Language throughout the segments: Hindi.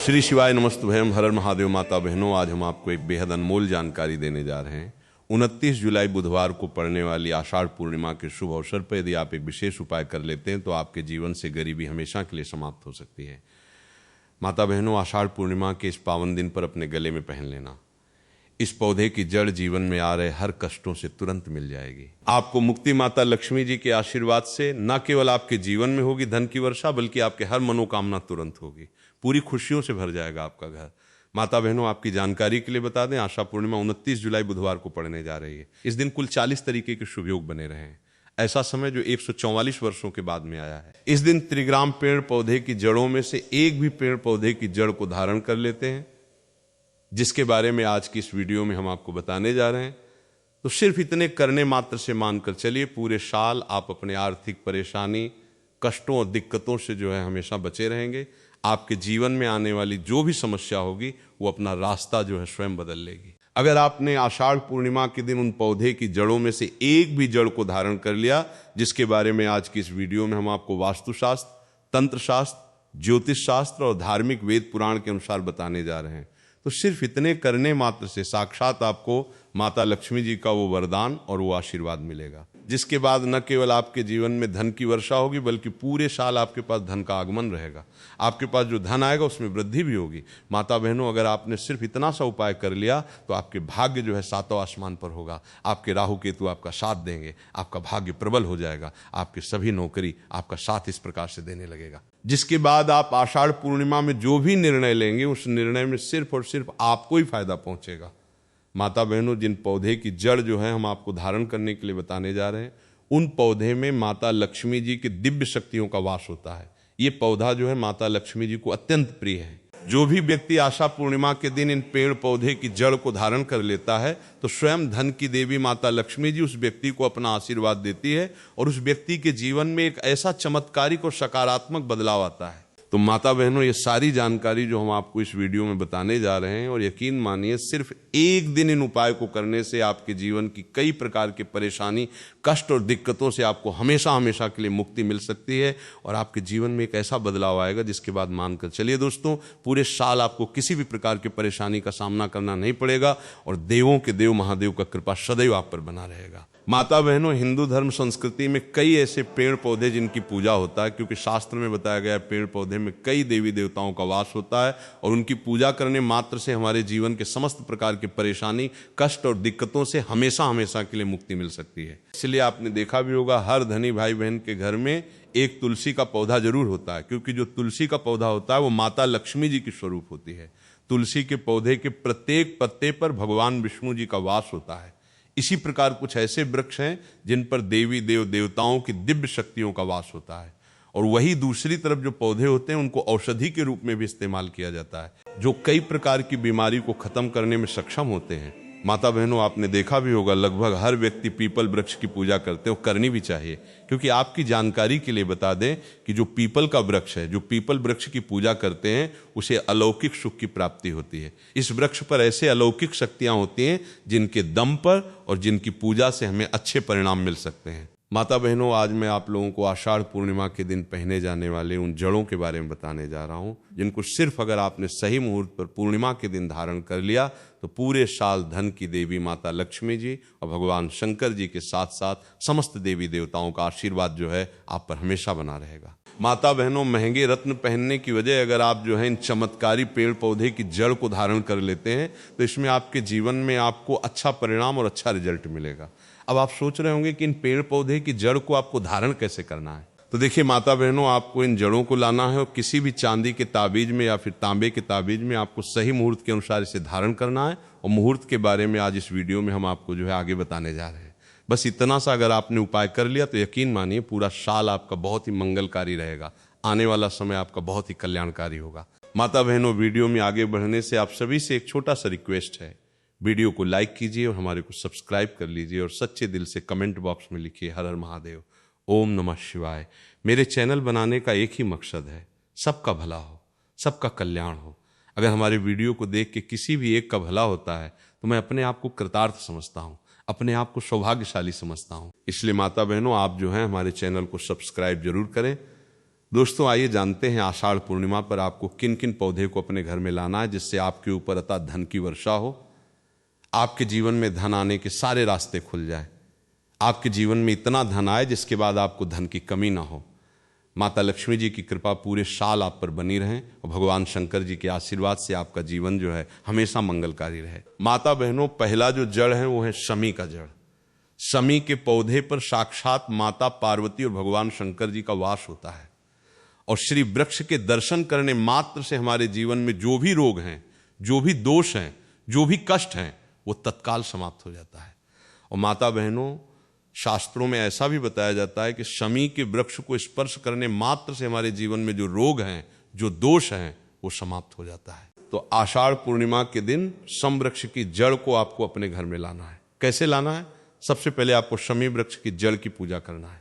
श्री शिवाय नमस्तुभयम। हर हर महादेव। माता बहनों, आज हम आपको एक बेहद अनमोल जानकारी देने जा रहे हैं। 29 जुलाई बुधवार को पड़ने वाली आषाढ़ पूर्णिमा के शुभ अवसर पर यदि आप एक विशेष उपाय कर लेते हैं तो आपके जीवन से गरीबी हमेशा के लिए समाप्त हो सकती है। माता बहनों, आषाढ़ पूर्णिमा के इस पावन दिन पर अपने गले में पहन लेना। इस पौधे की जड़ जीवन में आ रहे हर कष्टों से तुरंत मिल जाएगी। आपको मुक्ति माता लक्ष्मी जी के आशीर्वाद से न केवल आपके जीवन में होगी धन की वर्षा, बल्कि आपके हर मनोकामना तुरंत होगी। पूरी खुशियों से भर जाएगा आपका घर। माता बहनों, आपकी जानकारी के लिए बता दें, आषाढ़ पूर्णिमा 29 जुलाई बुधवार को पड़ने जा रही है। इस दिन कुल 40 तरीके के शुभ योग बने रहे हैं। ऐसा समय जो 144 वर्षों के बाद में आया है। इस दिन त्रिग्राम पेड़ पौधे की जड़ों में से एक भी पेड़ पौधे की जड़ को धारण कर लेते हैं, जिसके बारे में आज की इस वीडियो में हम आपको बताने जा रहे हैं। तो सिर्फ इतने करने मात्र से मानकर चलिए, पूरे साल आप अपने आर्थिक परेशानी, कष्टों और दिक्कतों से जो है हमेशा बचे रहेंगे। आपके जीवन में आने वाली जो भी समस्या होगी वो अपना रास्ता जो है स्वयं बदल लेगी। अगर आपने आषाढ़ पूर्णिमा के दिन उन पौधे की जड़ों में से एक भी जड़ को धारण कर लिया, जिसके बारे में आज की इस वीडियो में हम आपको वास्तुशास्त्र, तंत्र शास्त्र, ज्योतिष शास्त्र और धार्मिक वेद पुराण के अनुसार बताने जा रहे हैं, तो सिर्फ इतने करने मात्र से साक्षात आपको माता लक्ष्मी जी का वो वरदान और वो आशीर्वाद मिलेगा, जिसके बाद न केवल आपके जीवन में धन की वर्षा होगी, बल्कि पूरे साल आपके पास धन का आगमन रहेगा। आपके पास जो धन आएगा उसमें वृद्धि भी होगी। माता बहनों, अगर आपने सिर्फ इतना सा उपाय कर लिया तो आपके भाग्य जो है सातों आसमान पर होगा। आपके राहु केतु आपका साथ देंगे, आपका भाग्य प्रबल हो जाएगा, आपकी सभी नौकरी आपका साथ इस प्रकार से देने लगेगा। जिसके बाद आप आषाढ़ पूर्णिमा में जो भी निर्णय लेंगे, उस निर्णय में सिर्फ और सिर्फ आपको ही फायदा पहुंचेगा। माता बहनों, जिन पौधे की जड़ जो है हम आपको धारण करने के लिए बताने जा रहे हैं, उन पौधे में माता लक्ष्मी जी की दिव्य शक्तियों का वास होता है। ये पौधा जो है माता लक्ष्मी जी को अत्यंत प्रिय है। जो भी व्यक्ति आषाढ़ पूर्णिमा के दिन इन पेड़ पौधे की जड़ को धारण कर लेता है तो स्वयं धन की देवी माता लक्ष्मी जी उस व्यक्ति को अपना आशीर्वाद देती है और उस व्यक्ति के जीवन में एक ऐसा चमत्कारिक और सकारात्मक बदलाव आता है। तो माता बहनों, ये सारी जानकारी जो हम आपको इस वीडियो में बताने जा रहे हैं, और यकीन मानिए सिर्फ एक दिन इन उपाय को करने से आपके जीवन की कई प्रकार की परेशानी, कष्ट और दिक्कतों से आपको हमेशा हमेशा के लिए मुक्ति मिल सकती है और आपके जीवन में एक ऐसा बदलाव आएगा जिसके बाद मानकर चलिए दोस्तों, पूरे साल आपको किसी भी प्रकार की परेशानी का सामना करना नहीं पड़ेगा और देवों के देव महादेव का कृपा सदैव आप पर बना रहेगा। माता बहनों, हिंदू धर्म संस्कृति में कई ऐसे पेड़ पौधे जिनकी पूजा होता है, क्योंकि शास्त्र में बताया गया है पेड़ पौधे में कई देवी देवताओं का वास होता है और उनकी पूजा करने मात्र से हमारे जीवन के समस्त प्रकार की परेशानी, कष्ट और दिक्कतों से हमेशा हमेशा के लिए मुक्ति मिल सकती है। इसलिए आपने देखा भी होगा, हर धनी भाई बहन के घर में एक तुलसी का पौधा जरूर होता है, क्योंकि जो तुलसी का पौधा होता है वो माता लक्ष्मी जी की स्वरूप होती है। तुलसी के पौधे के प्रत्येक पत्ते पर भगवान विष्णु जी का वास होता है। इसी प्रकार कुछ ऐसे वृक्ष हैं जिन पर देवी देव देवताओं की दिव्य शक्तियों का वास होता है, और वही दूसरी तरफ जो पौधे होते हैं उनको औषधि के रूप में भी इस्तेमाल किया जाता है, जो कई प्रकार की बीमारी को खत्म करने में सक्षम होते हैं। माता बहनों, आपने देखा भी होगा, लगभग हर व्यक्ति पीपल वृक्ष की पूजा करते हैं और करनी भी चाहिए, क्योंकि आपकी जानकारी के लिए बता दें कि जो पीपल का वृक्ष है, जो पीपल वृक्ष की पूजा करते हैं, उसे अलौकिक सुख की प्राप्ति होती है। इस वृक्ष पर ऐसे अलौकिक शक्तियां होती हैं जिनके दम पर और जिनकी पूजा से हमें अच्छे परिणाम मिल सकते हैं। माता बहनों, आज मैं आप लोगों को आषाढ़ पूर्णिमा के दिन पहने जाने वाले उन जड़ों के बारे में बताने जा रहा हूं, जिनको सिर्फ अगर आपने सही मुहूर्त पर पूर्णिमा के दिन धारण कर लिया तो पूरे साल धन की देवी माता लक्ष्मी जी और भगवान शंकर जी के साथ साथ समस्त देवी देवताओं का आशीर्वाद जो है आप पर हमेशा बना रहेगा। माता बहनों, महंगे रत्न पहनने की वजह अगर आप जो है इन चमत्कारी पेड़ पौधे की जड़ को धारण कर लेते हैं तो इसमें आपके जीवन में आपको अच्छा परिणाम और अच्छा रिजल्ट मिलेगा। अब आप सोच रहे होंगे कि इन पेड़ पौधे की जड़ को आपको धारण कैसे करना है। तो देखिए माता बहनों, आपको इन जड़ों को लाना है और किसी भी चांदी के ताबीज में या फिर तांबे के ताबीज में आपको सही मुहूर्त के अनुसार इसे धारण करना है, और मुहूर्त के बारे में आज इस वीडियो में हम आपको जो है आगे बताने जा रहे हैं। बस इतना सा अगर आपने उपाय कर लिया तो यकीन मानिए पूरा साल आपका बहुत ही मंगलकारी रहेगा। आने वाला समय आपका बहुत ही कल्याणकारी होगा। माता बहनों, वीडियो में आगे बढ़ने से आप सभी से एक छोटा सा रिक्वेस्ट है, वीडियो को लाइक कीजिए और हमारे को सब्सक्राइब कर लीजिए और सच्चे दिल से कमेंट बॉक्स में लिखिए हर हर महादेव, ओम नमः शिवाय। मेरे चैनल बनाने का एक ही मकसद है, सबका भला हो, सबका कल्याण हो। अगर हमारे वीडियो को देख के किसी भी एक का भला होता है तो मैं अपने आप को कृतार्थ समझता हूँ, अपने आप को सौभाग्यशाली समझता हूँ। इसलिए माता बहनों, आप जो हैं हमारे चैनल को सब्सक्राइब जरूर करें, दोस्तों आइए जानते हैं आषाढ़ पूर्णिमा पर आपको किन किन पौधे को अपने घर में लाना है जिससे आपके ऊपर अतः धन की वर्षा हो, आपके जीवन में धन आने के सारे रास्ते खुल जाए, आपके जीवन में इतना धन आए जिसके बाद आपको धन की कमी ना हो। माता लक्ष्मी जी की कृपा पूरे साल आप पर बनी रहे और भगवान शंकर जी के आशीर्वाद से आपका जीवन जो है हमेशा मंगलकारी रहे। माता बहनों, पहला जो जड़ है वो है शमी का जड़। शमी के पौधे पर साक्षात माता पार्वती और भगवान शंकर जी का वास होता है और श्री वृक्ष के दर्शन करने मात्र से हमारे जीवन में जो भी रोग हैं, जो भी दोष हैं, जो भी कष्ट हैं, वो तत्काल समाप्त हो जाता है। और माता बहनों, शास्त्रों में ऐसा भी बताया जाता है कि शमी के वृक्ष को स्पर्श करने मात्र से हमारे जीवन में जो रोग हैं, जो दोष हैं, वो समाप्त हो जाता है। तो आषाढ़ पूर्णिमा के दिन शम वृक्ष की जड़ को आपको अपने घर में लाना है। कैसे लाना है? सबसे पहले आपको शमी वृक्ष की जड़ की पूजा करना है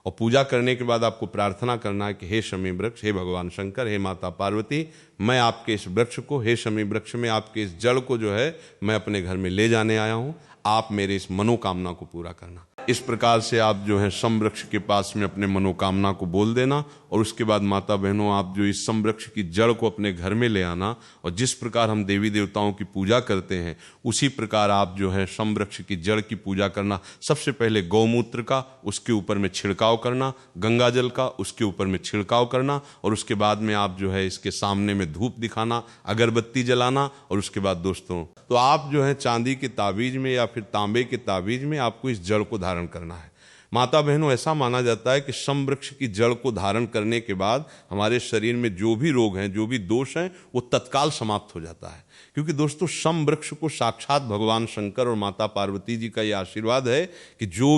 और पूजा करने के बाद आपको प्रार्थना करना है कि हे शमी वृक्ष, हे भगवान शंकर, हे माता पार्वती, मैं आपके इस वृक्ष को, हे शमी वृक्ष में आपके इस जड़ को जो है मैं अपने घर में ले जाने आया हूँ, आप मेरे इस मनोकामना को पूरा करना। इस प्रकार से आप जो है सम वृक्ष के पास में अपने मनोकामना को बोल देना और उसके बाद माता बहनों, आप जो इस सम वृक्ष की जड़ को अपने घर में ले आना और जिस प्रकार हम देवी देवताओं की पूजा करते हैं उसी प्रकार आप जो है सम वृक्ष की जड़ की पूजा करना। सबसे पहले गौमूत्र का उसके ऊपर में छिड़काव करना, गंगा जल का उसके ऊपर में छिड़काव करना और उसके बाद में आप जो है इसके सामने में धूप दिखाना, अगरबत्ती जलाना और उसके बाद दोस्तों तो आप जो है चांदी के ताबीज में या फिर तांबे के ताबीज में आपको इस जड़ को धारण करना है। माता बहनों, ऐसा माना जाता है कि सम वृक्ष की जड़ को धारण करने के बाद हमारे शरीर में जो भी रोग हैं, जो भी दोष हैं, वो तत्काल समाप्त हो जाता है। क्योंकि दोस्तों सम वृक्ष को साक्षात भगवान शंकर और माता पार्वती जी का ये आशीर्वाद है कि जो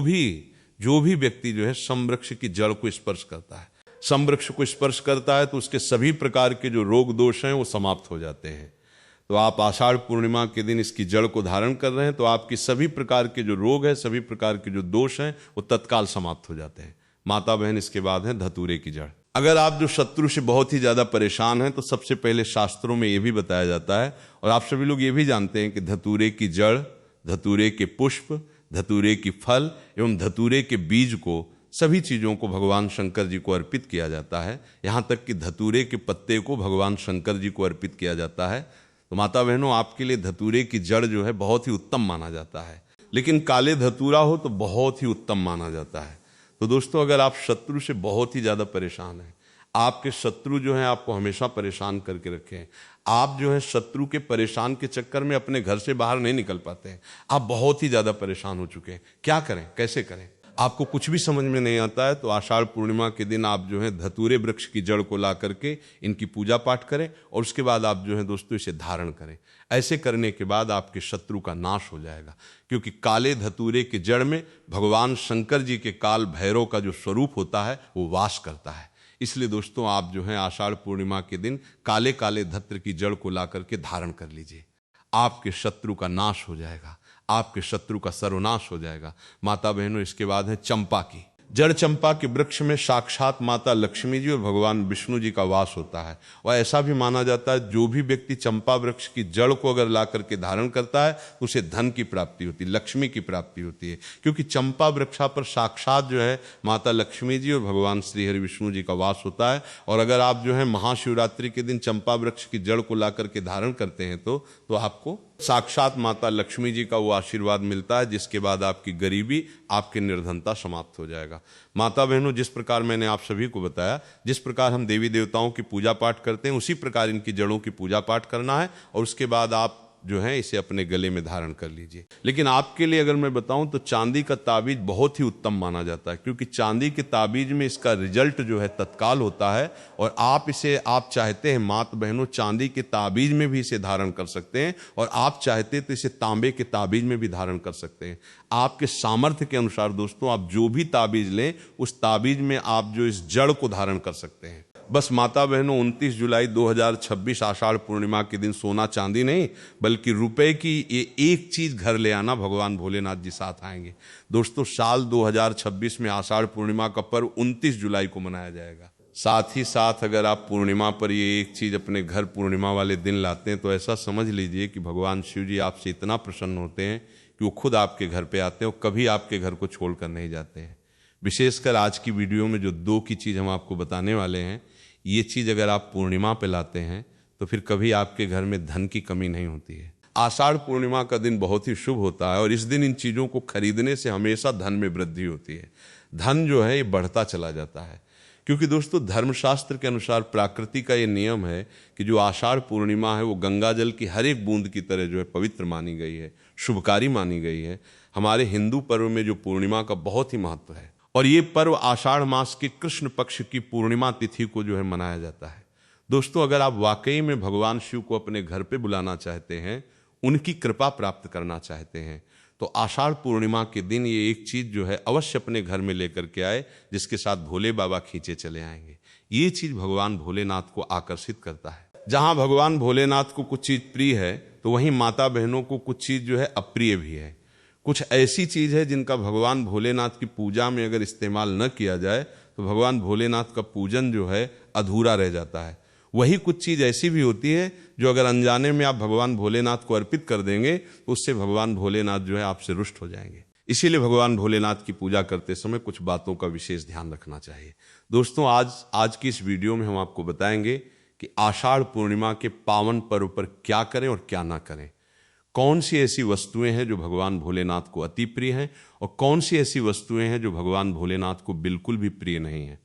भी व्यक्ति जो है सम वृक्ष की जड़ को स्पर्श करता है, सम वृक्ष को स्पर्श करता है तो उसके सभी प्रकार के जो रोग दोष हैं वो समाप्त हो जाते हैं। तो आप आषाढ़ पूर्णिमा के दिन इसकी जड़ को धारण कर रहे हैं तो आपकी सभी प्रकार के जो रोग हैं, सभी प्रकार के जो दोष हैं, वो तत्काल समाप्त हो जाते हैं। माता बहन, इसके बाद है धतूरे की जड़। अगर आप जो शत्रु से बहुत ही ज्यादा परेशान हैं तो सबसे पहले शास्त्रों में ये भी बताया जाता है और आप सभी लोग ये भी जानते हैं कि धतूरे की जड़, धतूरे के पुष्प, धतूरे की फल एवं धतूरे के बीज को, सभी चीज़ों को भगवान शंकर जी को अर्पित किया जाता है। यहाँ तक कि धतूरे के पत्ते को भगवान शंकर जी को अर्पित किया जाता है। तो माता बहनों, आपके लिए धतूरे की जड़ जो है बहुत ही उत्तम माना जाता है, लेकिन काले धतूरा हो तो बहुत ही उत्तम माना जाता है। तो दोस्तों, अगर आप शत्रु से बहुत ही ज़्यादा परेशान हैं, आपके शत्रु जो हैं आपको हमेशा परेशान करके रखे हैं, आप जो है शत्रु के परेशान के चक्कर में अपने घर से बाहर नहीं निकल पाते हैं, आप बहुत ही ज़्यादा परेशान हो चुके हैं, क्या करें, कैसे करें, आपको कुछ भी समझ में नहीं आता है, तो आषाढ़ पूर्णिमा के दिन आप जो है धतूरे वृक्ष की जड़ को ला करके इनकी पूजा पाठ करें और उसके बाद आप जो है दोस्तों इसे धारण करें। ऐसे करने के बाद आपके शत्रु का नाश हो जाएगा, क्योंकि काले धतूरे के जड़ में भगवान शंकर जी के काल भैरव का जो स्वरूप होता है वो वास करता है। इसलिए दोस्तों, आप जो है आषाढ़ पूर्णिमा के दिन काले काले धत्र की जड़ को ला करके धारण कर लीजिए, आपके शत्रु का नाश हो जाएगा, आपके शत्रु का सर्वनाश हो जाएगा। माता बहनों, इसके बाद है चंपा की जड़। चंपा के वृक्ष में साक्षात माता लक्ष्मी जी और भगवान विष्णु जी का वास होता है और ऐसा भी माना जाता है जो भी व्यक्ति चंपा वृक्ष की जड़ को अगर ला करके धारण करता है तो उसे धन की प्राप्ति होती है, लक्ष्मी की प्राप्ति होती है, क्योंकि चंपा वृक्षा पर साक्षात जो है माता लक्ष्मी जी और भगवान श्री हरि विष्णु जी का वास होता है। और अगर आप जो है महाशिवरात्रि के दिन चंपा वृक्ष की जड़ को ला करके धारण करते हैं तो आपको साक्षात माता लक्ष्मी जी का वो आशीर्वाद मिलता है, जिसके बाद आपकी गरीबी, आपकी निर्धनता समाप्त हो जाएगा। माता बहनों, जिस प्रकार मैंने आप सभी को बताया, जिस प्रकार हम देवी देवताओं की पूजा पाठ करते हैं उसी प्रकार इनकी जड़ों की पूजा पाठ करना है और उसके बाद आप जो है इसे अपने गले में धारण कर लीजिए। लेकिन आपके लिए अगर मैं बताऊं तो चांदी का ताबीज बहुत ही उत्तम माना जाता है, क्योंकि चांदी के ताबीज में इसका रिजल्ट जो है तत्काल होता है और आप चाहते हैं माता बहनों चांदी के ताबीज में भी इसे धारण कर सकते हैं और आप चाहते तो इसे तांबे के ताबीज में भी धारण कर सकते हैं। आपके सामर्थ्य के अनुसार दोस्तों आप जो भी ताबीज लें उस ताबीज में आप जो इस जड़ को धारण कर सकते हैं। बस माता बहनों, 29 जुलाई 2026 आषाढ़ पूर्णिमा के दिन सोना चांदी नहीं बल्कि रुपए की ये एक चीज घर ले आना, भगवान भोलेनाथ जी साथ आएंगे। दोस्तों, साल 2026 में आषाढ़ पूर्णिमा का पर्व 29 जुलाई को मनाया जाएगा। साथ ही साथ अगर आप पूर्णिमा पर ये एक चीज अपने घर पूर्णिमा वाले दिन लाते हैं तो ऐसा समझ लीजिए कि भगवान शिव जी आपसे इतना प्रसन्न होते हैं कि वो खुद आपके घर पे आते हैं और कभी आपके घर को छोड़कर नहीं जाते हैं। विशेषकर आज की वीडियो में जो 2 की चीज़ हम आपको बताने वाले हैं, ये चीज़ अगर आप पूर्णिमा पे लाते हैं तो फिर कभी आपके घर में धन की कमी नहीं होती है। आषाढ़ पूर्णिमा का दिन बहुत ही शुभ होता है और इस दिन इन चीज़ों को खरीदने से हमेशा धन में वृद्धि होती है। धन जो है ये बढ़ता चला जाता है, क्योंकि दोस्तों धर्मशास्त्र के अनुसार प्रकृति का ये नियम है कि जो आषाढ़ पूर्णिमा है वो गंगा जल की हर एक बूंद की तरह जो है पवित्र मानी गई है, शुभकारी मानी गई है। हमारे हिंदू पर्व में जो पूर्णिमा का बहुत ही महत्व है और ये पर्व आषाढ़ मास के कृष्ण पक्ष की पूर्णिमा तिथि को जो है मनाया जाता है। दोस्तों, अगर आप वाकई में भगवान शिव को अपने घर पे बुलाना चाहते हैं, उनकी कृपा प्राप्त करना चाहते हैं, तो आषाढ़ पूर्णिमा के दिन ये एक चीज़ जो है अवश्य अपने घर में लेकर के आए, जिसके साथ भोले बाबा खींचे चले आएंगे। ये चीज़ भगवान भोलेनाथ को आकर्षित करता है। जहाँ भगवान भोलेनाथ को कुछ चीज़ प्रिय है तो वहीं माता बहनों को कुछ चीज़ जो है अप्रिय भी है। कुछ ऐसी चीज़ है जिनका भगवान भोलेनाथ की पूजा में अगर इस्तेमाल न किया जाए तो भगवान भोलेनाथ का पूजन जो है अधूरा रह जाता है। वही कुछ चीज़ ऐसी भी होती है जो अगर अनजाने में आप भगवान भोलेनाथ को अर्पित कर देंगे तो उससे भगवान भोलेनाथ जो है आपसे रुष्ट हो जाएंगे। इसीलिए भगवान भोलेनाथ की पूजा करते समय कुछ बातों का विशेष ध्यान रखना चाहिए। दोस्तों, आज की इस वीडियो में हम आपको बताएंगे कि आषाढ़ पूर्णिमा के पावन पर्व पर क्या करें और क्या ना करें। कौन सी ऐसी वस्तुएं हैं जो भगवान भोलेनाथ को अति प्रिय हैं और कौन सी ऐसी वस्तुएं हैं जो भगवान भोलेनाथ को बिल्कुल भी प्रिय नहीं है,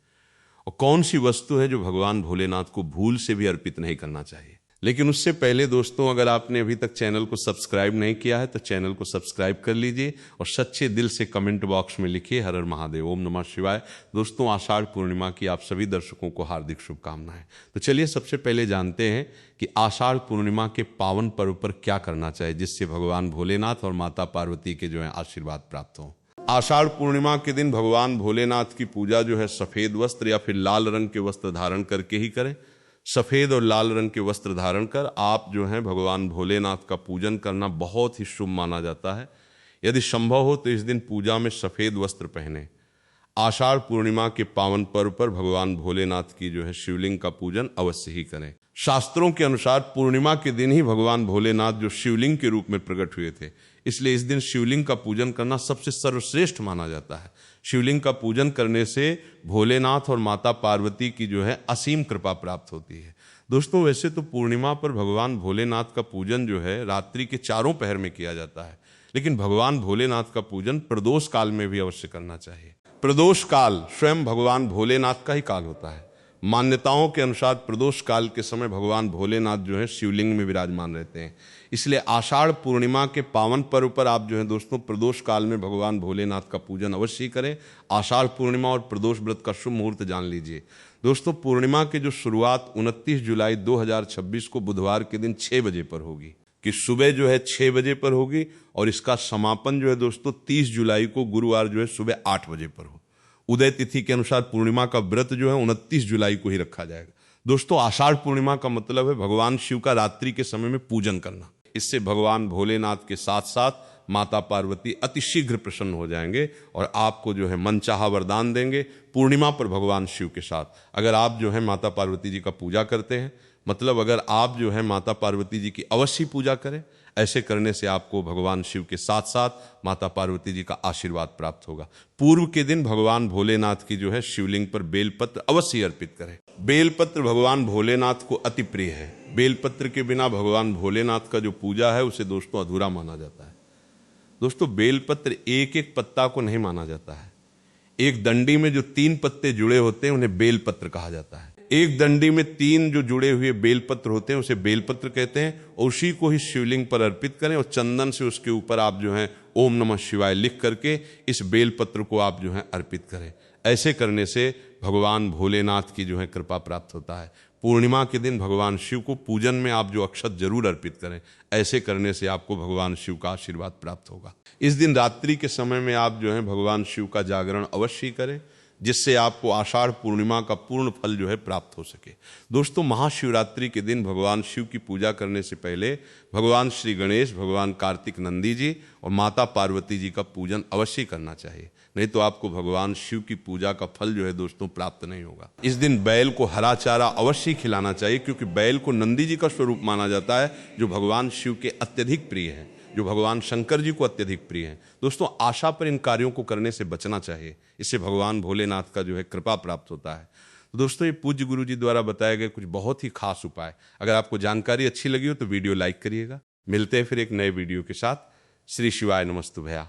और कौन सी वस्तु है जो भगवान भोलेनाथ को भूल से भी अर्पित नहीं करना चाहिए। लेकिन उससे पहले दोस्तों, अगर आपने अभी तक चैनल को सब्सक्राइब नहीं किया है तो चैनल को सब्सक्राइब कर लीजिए और सच्चे दिल से कमेंट बॉक्स में लिखिए हर हर महादेव, ओम नमः शिवाय। दोस्तों, आषाढ़ पूर्णिमा की आप सभी दर्शकों को हार्दिक शुभकामनाएं। तो चलिए सबसे पहले जानते हैं कि आषाढ़ पूर्णिमा के पावन पर्व पर क्या करना चाहिए जिससे भगवान भोलेनाथ और माता पार्वती के जो है आशीर्वाद प्राप्त हो। आषाढ़ पूर्णिमा के दिन भगवान भोलेनाथ की पूजा जो है सफ़ेद वस्त्र या फिर लाल रंग के वस्त्र धारण करके ही करें। सफ़ेद और लाल रंग के वस्त्र धारण कर आप जो हैं भगवान भोलेनाथ का पूजन करना बहुत ही शुभ माना जाता है। यदि संभव हो तो इस दिन पूजा में सफ़ेद वस्त्र पहने। आषाढ़ पूर्णिमा के पावन पर्व पर भगवान भोलेनाथ की जो है शिवलिंग का पूजन अवश्य ही करें। शास्त्रों के अनुसार पूर्णिमा के दिन ही भगवान भोलेनाथ जो शिवलिंग के रूप में प्रकट हुए थे, इसलिए इस दिन शिवलिंग का पूजन करना सबसे सर्वश्रेष्ठ माना जाता है। शिवलिंग का पूजन करने से भोलेनाथ और माता पार्वती की जो है असीम कृपा प्राप्त होती है। दोस्तों, वैसे तो पूर्णिमा पर भगवान भोलेनाथ का पूजन जो है रात्रि के चारों पहर में किया जाता है, लेकिन भगवान भोलेनाथ का पूजन प्रदोष काल में भी अवश्य करना चाहिए। प्रदोष काल स्वयं भगवान भोलेनाथ का ही काल होता है। मान्यताओं के अनुसार प्रदोष काल के समय भगवान भोलेनाथ जो है शिवलिंग में विराजमान रहते हैं। इसलिए आषाढ़ पूर्णिमा के पावन पर्व पर आप जो है दोस्तों प्रदोष काल में भगवान भोलेनाथ का पूजन अवश्य करें। आषाढ़ पूर्णिमा और प्रदोष व्रत का शुभ मुहूर्त जान लीजिए। दोस्तों, पूर्णिमा की जो शुरुआत 29 जुलाई 2026 को बुधवार के दिन 6 बजे पर होगी, कि सुबह जो है 6 बजे पर होगी और इसका समापन जो है दोस्तों 30 जुलाई को गुरुवार जो है सुबह 8 बजे पर हो। उदय तिथि के अनुसार पूर्णिमा का व्रत जो है 29 जुलाई को ही रखा जाएगा। दोस्तों, आषाढ़ पूर्णिमा का मतलब है भगवान शिव का रात्रि के समय में पूजन करना। इससे भगवान भोलेनाथ के साथ साथ माता पार्वती अतिशीघ्र प्रसन्न हो जाएंगे और आपको जो है मनचाहा वरदान देंगे। पूर्णिमा पर भगवान शिव के साथ अगर आप जो है माता पार्वती जी का पूजा करते हैं, मतलब अगर आप जो है माता पार्वती जी की अवश्य पूजा करें, ऐसे करने से आपको भगवान शिव के साथ साथ माता पार्वती जी का आशीर्वाद प्राप्त होगा। पूर्व के दिन भगवान भोलेनाथ की जो है शिवलिंग पर बेलपत्र अवश्य अर्पित करें। बेलपत्र भगवान भोलेनाथ को अति प्रिय है। बेलपत्र के बिना भगवान भोलेनाथ का जो पूजा है उसे दोस्तों अधूरा माना जाता है। दोस्तों, बेलपत्र एक एक पत्ता को नहीं माना जाता है। एक डंडी में जो 3 पत्ते जुड़े होते हैं उन्हें बेलपत्र कहा जाता है। एक डंडी में 3 जो जुड़े हुए बेलपत्र होते हैं उसे बेलपत्र कहते हैं और उसी को ही शिवलिंग पर अर्पित करें और चंदन से उसके ऊपर आप जो है ओम नमः शिवाय लिख करके इस बेलपत्र को आप जो है अर्पित करें। ऐसे करने से भगवान भोलेनाथ की जो है कृपा प्राप्त होता है। पूर्णिमा के दिन भगवान शिव को पूजन में आप जो अक्षत जरूर अर्पित करें। ऐसे करने से आपको भगवान शिव का आशीर्वाद प्राप्त होगा। इस दिन रात्रि के समय में आप जो है भगवान शिव का जागरण अवश्य करें, जिससे आपको आषाढ़ पूर्णिमा का पूर्ण फल जो है प्राप्त हो सके। दोस्तों, महाशिवरात्रि के दिन भगवान शिव की पूजा करने से पहले भगवान श्री गणेश, भगवान कार्तिक नंदी जी और माता पार्वती जी का पूजन अवश्य करना चाहिए, नहीं तो आपको भगवान शिव की पूजा का फल जो है दोस्तों प्राप्त नहीं होगा। इस दिन बैल को हरा चारा अवश्य खिलाना चाहिए, क्योंकि बैल को नंदी जी का स्वरूप माना जाता है जो भगवान शिव के अत्यधिक प्रिय है। जो भगवान शंकर जी को अत्यधिक प्रिय हैं। दोस्तों, आशा पर इन कार्यों को करने से बचना चाहिए, इससे भगवान भोलेनाथ का जो है कृपा प्राप्त होता है। तो दोस्तों, ये पूज्य गुरु जी द्वारा बताए गए कुछ बहुत ही खास उपाय, अगर आपको जानकारी अच्छी लगी हो तो वीडियो लाइक करिएगा। मिलते हैं फिर एक नए वीडियो के साथ। श्री शिवाय नमस्तुभ्यः।